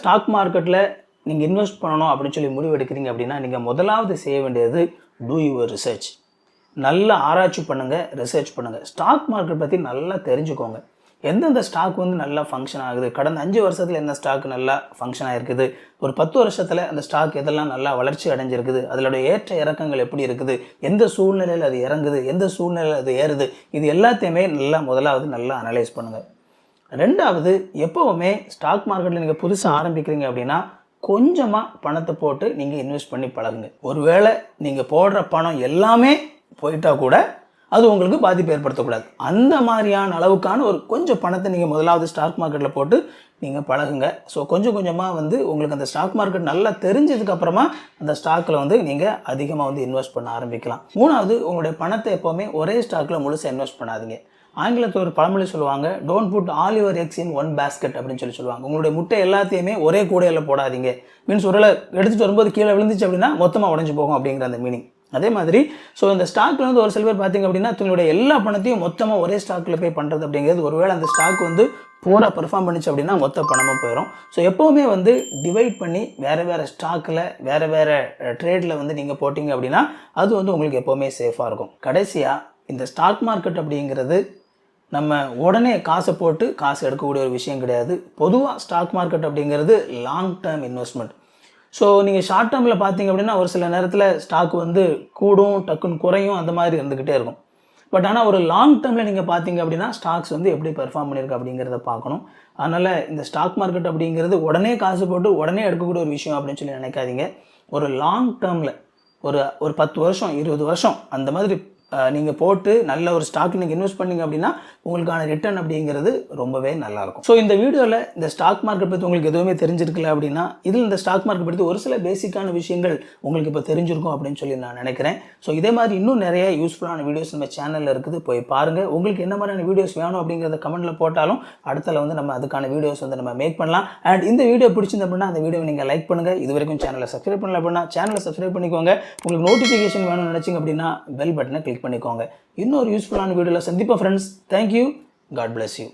Stock மார்க்கெட்டில் நீங்கள் invest பண்ணணும் அப்படின்னு சொல்லி முடிவு எடுக்கிறீங்க அப்படின்னா நீங்கள் முதலாவது செய்ய வேண்டியது டூ யுவர் ரிசர்ச். நல்லா ஆராய்ச்சி பண்ணுங்கள், ரிசர்ச் பண்ணுங்கள். ஸ்டாக் மார்க்கெட் பற்றி நல்லா தெரிஞ்சுக்கோங்க. எந்தெந்த ஸ்டாக் வந்து நல்லா ஃபங்க்ஷன் ஆகுது, கடந்த 5 வருஷத்தில் எந்த ஸ்டாக் நல்லா ஃபங்க்ஷன் ஆகிருக்குது, ஒரு 10 வருஷத்தில் அந்த ஸ்டாக் எதெல்லாம் நல்லா வளர்ச்சி அடைஞ்சிருக்குது, அதோடைய ஏற்ற இறக்கங்கள் எப்படி இருக்குது, எந்த சூழ்நிலையில் அது இறங்குது, எந்த சூழ்நிலையில் அது ஏறுது, இது எல்லாத்தையுமே முதலாவது நல்லா அனலைஸ் பண்ணுங்கள். ரெண்டாவது, எப்போவுமே ஸ்டாக் மார்க்கெட்டில் நீங்கள் புதுசாக ஆரம்பிக்கிறீங்க அப்படின்னா கொஞ்சமாக பணத்தை போட்டு நீங்கள் இன்வெஸ்ட் பண்ணி பழகுங்க. ஒருவேளை நீங்கள் போடுற பணம் எல்லாமே போயிட்டா கூட அது உங்களுக்கு பாதிப்பு ஏற்படுத்தக்கூடாது. அந்த மாதிரியான அளவுக்கான ஒரு கொஞ்சம் பணத்தை நீங்கள் முதலாவது ஸ்டாக் மார்க்கெட்டில் போட்டு நீங்கள் பழகுங்க. ஸோ கொஞ்சம் கொஞ்சமாக உங்களுக்கு அந்த ஸ்டாக் மார்க்கெட் நல்லா தெரிஞ்சதுக்கப்புறமா அந்த ஸ்டாக்கில் நீங்கள் அதிகமாக இன்வெஸ்ட் பண்ண ஆரம்பிக்கலாம். மூணாவது, உங்களுடைய பணத்தை எப்போவுமே ஒரே ஸ்டாக்கில் முழுசாக இன்வெஸ்ட் பண்ணாதீங்க. ஆங்கிலத்தில் ஒரு பழமொழி சொல்லுவாங்க, don't put all your eggs in one basket அப்படின்னு சொல்லுவாங்க. உங்களுடைய முட்டை எல்லாத்தையுமே ஒரே கூடையில் போடாதீங்க. மீன்ஸ் ஒரு எடுத்துகிட்டு வரும்போது கீழே விழுந்துச்சு அப்படின்னா மொத்தமாக உடஞ்சி போகும் அப்படிங்கிற அந்த மீனிங். அதே மாதிரி இந்த ஸ்டாக்கில் ஒரு சில பேர் பார்த்தீங்க அப்படின்னா தங்களுடைய எல்லா பணத்தையும் மொத்தமாக ஒரே ஸ்டாக்கில் போய் பண்ணுறது அப்படிங்கிறது, ஒருவேளை அந்த ஸ்டாக் பூரா பெர்ஃபார்ம் பண்ணிச்சு அப்படின்னா மொத்த பணமும் போயிடும். ஸோ எப்போவுமே டிவைட் பண்ணி வேறு ஸ்டாக்கில் வேறு ட்ரேடில் நீங்கள் போட்டிங்க அப்படின்னா அது உங்களுக்கு எப்போவுமே சேஃபாக இருக்கும். கடைசியாக, இந்த ஸ்டாக் மார்க்கெட் அப்படிங்கிறது நம்ம உடனே காசை போட்டு காசு எடுக்கக்கூடிய ஒரு விஷயம் கிடையாது. பொதுவாக ஸ்டாக் மார்க்கெட் அப்படிங்கிறது லாங் டேர்ம் இன்வெஸ்ட்மெண்ட். ஸோ நீங்கள் ஷார்ட் டேர்மில் பார்த்தீங்க அப்படின்னா ஒரு சில நேரத்தில் ஸ்டாக் கூடும், டக்குன்னு குறையும், அந்த மாதிரி இருந்துக்கிட்டே இருக்கும். பட் ஆனால் ஒரு லாங் டேர்மில் நீங்கள் பார்த்தீங்க அப்படின்னா ஸ்டாக்ஸ் எப்படி பெர்ஃபார்ம் பண்ணியிருக்கு அப்படிங்கிறத பார்க்கணும். அதனால் இந்த ஸ்டாக் மார்க்கெட் அப்படிங்கிறது உடனே காசு போட்டு உடனே எடுக்கக்கூடிய ஒரு விஷயம் அப்படின்னு சொல்லி நினைக்காதீங்க. ஒரு லாங் டேர்மில் ஒரு 10 வருஷம் 20 வருஷம் அந்த மாதிரி நீங்கள் போட்டு நல்ல ஒரு ஸ்டாக் நீங்கள் இன்வெஸ்ட் பண்ணிங்க அப்படின்னா உங்களுக்கான ரிட்டர்ன் அப்படிங்கிறது ரொம்பவே நல்லாயிருக்கும். ஸோ இந்த வீடியோவில் இந்த ஸ்டாக் மார்க்கெட் பற்றி உங்களுக்கு எதுவுமே தெரிஞ்சிருக்கல அப்படின்னா இதில் இந்த ஸ்டாக் மார்க்கெட் பற்றி ஒரு சில பேசிக்கான விஷயங்கள் உங்களுக்கு இப்போ தெரிஞ்சிருக்கும் அப்படின்னு சொல்லி நான் நினைக்கிறேன். ஸோ இதே மாதிரி இன்னும் நிறைய யூஸ்ஃபுல்லான வீடியோஸ் நம்ம சேனலில் இருக்குது, போய் பாருங்கள். உங்களுக்கு என்ன மாதிரியான வீடியோஸ் வேணும் அப்படிங்கிறத கமெண்ட்டில் போட்டாலும் அடுத்தல நம்ம அதுக்கான வீடியோஸ் நம்ம மேக் பண்ணலாம். அண்ட் இந்த வீடியோ பிடிச்சிருந்து அப்படின்னா அந்த வீடியோவை நீங்கள் லைக் பண்ணுங்கள். இது வரைக்கும் சேனலை சப்ஸ்கிரைப் பண்ணல அப்படின்னா சேனலை சப்ஸ்கிரைப் பண்ணிக்கோங்க. உங்களுக்கு நோட்டிஃபிகேஷன் வேணும்னு நினச்சிங்க அப்படின்னா பெல் பட்டனை கிளிக் பண்ணிக்கோங்க. இன்னொரு யூஸ்ஃபுல்லான வீடியோவில் சந்திப்போம் friends. Thank you. God bless you.